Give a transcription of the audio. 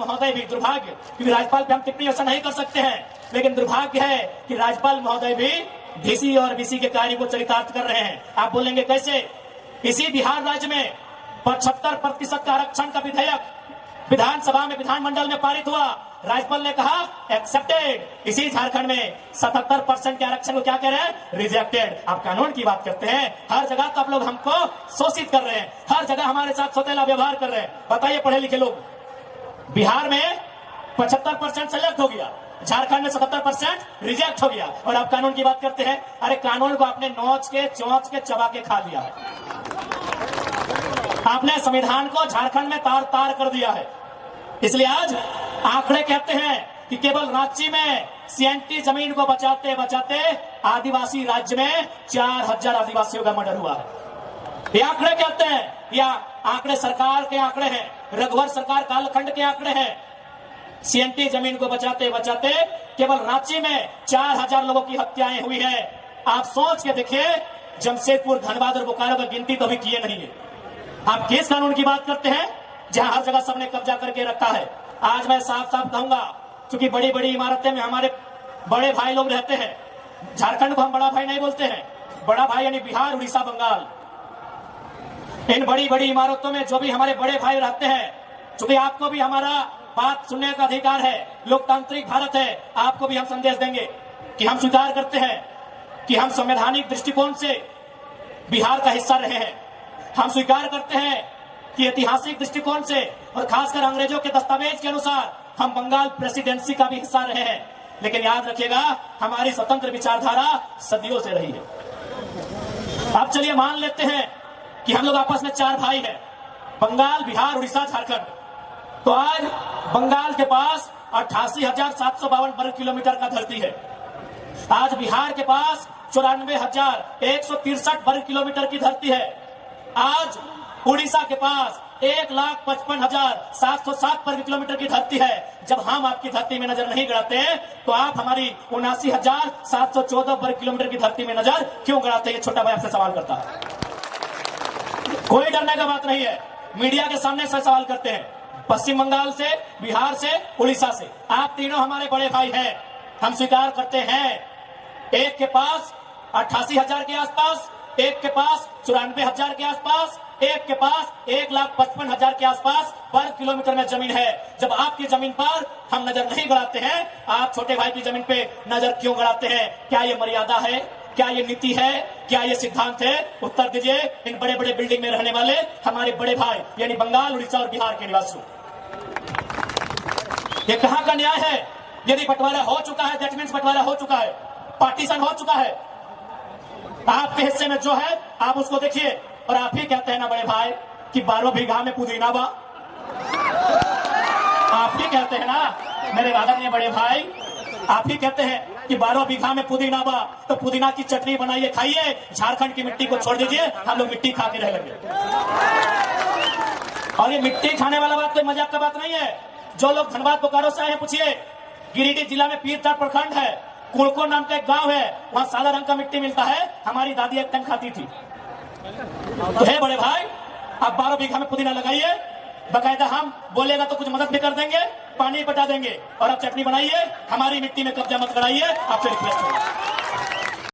महोदय भी दुर्भाग्य, क्योंकि राज्यपाल पे हम टिप्पणी ऐसा नहीं कर सकते हैं, लेकिन दुर्भाग्य है कि राज्यपाल महोदय भी डीसी और बीसी के कार्य को चरितार्थ कर रहे हैं। आप बोलेंगे कैसे? इसी बिहार राज्य में 75% का आरक्षण का विधेयक विधानसभा में, विधानमंडल में पारित हुआ। राज्यपाल ने कहा एक्सेप्टेड। इसी झारखंड में 77% के आरक्षण को क्या कह रहे हैं? रिजेक्टेड। आप कानून की बात करते हैं, हर जगह तो आप लोग हमको शोषित कर रहे हैं, हर जगह हमारे साथ सौतेला व्यवहार कर रहे हैं। बताइए पढ़े लिखे लोग, बिहार में 75% सेलेक्ट हो गया, झारखंड में 77% रिजेक्ट हो गया, और आप कानून की बात करते हैं। अरे कानून को आपने नोच के चोंच के चबा के खा लिया है। आपने संविधान को झारखंड में तार तार कर दिया है। इसलिए आज आंकड़े कहते हैं कि केवल रांची में सीएनटी जमीन को बचाते बचाते आदिवासी राज्य में 4000 आदिवासियों का मर्डर हुआ है। ये आंकड़े कहते हैं, या आंकड़े सरकार के आंकड़े हैं, रघुवर सरकार कालखंड के आंकड़े हैं। सीएनटी जमीन को बचाते बचाते केवल रांची में 4000 लोगों की हत्याएं हुई है। आप सोच के देखिए, जमशेदपुर, धनबाद और बोकारो की गिनती तो भी किए नहीं है। आप किस कानून की बात करते हैं जहां हर जगह सबने कब्जा करके रखा है? आज मैं साफ साफ कहूंगा, क्योंकि बड़ी बड़ी इमारतें में हमारे बड़े भाई लोग रहते हैं। झारखंड को हम बड़ा भाई नहीं बोलते हैं, बड़ा भाई यानी बिहार, उड़ीसा, बंगाल। इन बड़ी बड़ी इमारतों में जो भी हमारे बड़े भाई रहते हैं, चूंकि आपको भी हमारा बात सुनने का अधिकार है, लोकतांत्रिक भारत है, आपको भी हम संदेश देंगे कि हम स्वीकार करते हैं कि हम संवैधानिक दृष्टिकोण से बिहार का हिस्सा रहे हैं। हम स्वीकार करते हैं कि ऐतिहासिक दृष्टिकोण से और खासकर अंग्रेजों के दस्तावेज के अनुसार हम बंगाल प्रेसिडेंसी का भी हिस्सा रहे हैं। लेकिन याद रखिएगा, हमारी स्वतंत्र विचारधारा सदियों से रही है। अब चलिए मान लेते हैं कि हम लोग आपस में 4 भाई हैं, बंगाल, बिहार, उड़ीसा, झारखंड। तो आज बंगाल के पास 88,752 वर्ग किलोमीटर का धरती है। आज बिहार के पास 94,163 वर्ग किलोमीटर की धरती है। आज उड़ीसा के पास 1,55,707 वर्ग किलोमीटर की धरती है। जब हम आपकी धरती में नजर नहीं गड़ाते तो आप हमारी 79,714 वर्ग किलोमीटर की धरती में नजर क्यों गड़ाते? ये छोटा भाई आपसे सवाल करता है। कोई डरने का बात नहीं है, मीडिया के सामने से सवाल करते हैं, पश्चिम बंगाल से, बिहार से, उड़ीसा से। आप तीनों हमारे बड़े भाई हैं, हम स्वीकार करते हैं। एक के पास 88,000 के आसपास, एक के पास 94,000 के आसपास, एक के पास 1,55,000 के आसपास वर्ग किलोमीटर में जमीन है। जब आपकी जमीन पर हम नजर नहीं गड़ाते हैं, आप छोटे भाई की जमीन पे नजर क्यों गड़ाते हैं? क्या ये मर्यादा है? क्या ये नीति है? क्या ये सिद्धांत है? उत्तर दीजिए इन बड़े बड़े बिल्डिंग में रहने वाले हमारे बड़े भाई, यानी बंगाल, उड़ीसा और बिहार के निवासियों। ये कहां का न्याय है? यदि बंटवारा हो चुका है, दैट मीन्स बंटवारा हो चुका है, पार्टीशन हो चुका है। आपके हिस्से में जो है आप उसको देखिए, और आप ही कहते हैं ना बड़े भाई कि 12 बीघा में पुदीना बा। आप ही कहते हैं ना मेरे आदरणीय बड़े भाई, आप ही कहते हैं कि 12 बीघा में पुदीना बा, तो पुदीना की चटनी बनाइए, खाइए। झारखंड की मिट्टी को छोड़ दीजिए, हम लोग मिट्टी खा के रह लगे। और ये मिट्टी खाने वाला बात कोई मजाक का बात नहीं है। जो लोग धनबाद, बोकारो से आए हैं, पूछिए, गिरिडीह जिला में पीरटाट प्रखंड है, कुड़को नाम का एक गांव है, वहां सादा रंग का मिट्टी मिलता है। हमारी दादी एक टन खाती थी। तो है बड़े भाई, आप 12 बीघा में पुदीना लगाइए, बकायदा हम बोलेगा तो कुछ मदद भी कर देंगे, पानी पटा देंगे, और आप चटनी बनाइए, हमारी मिट्टी में कब्जा मत कराइए। आपसे रिक्वेस्ट है।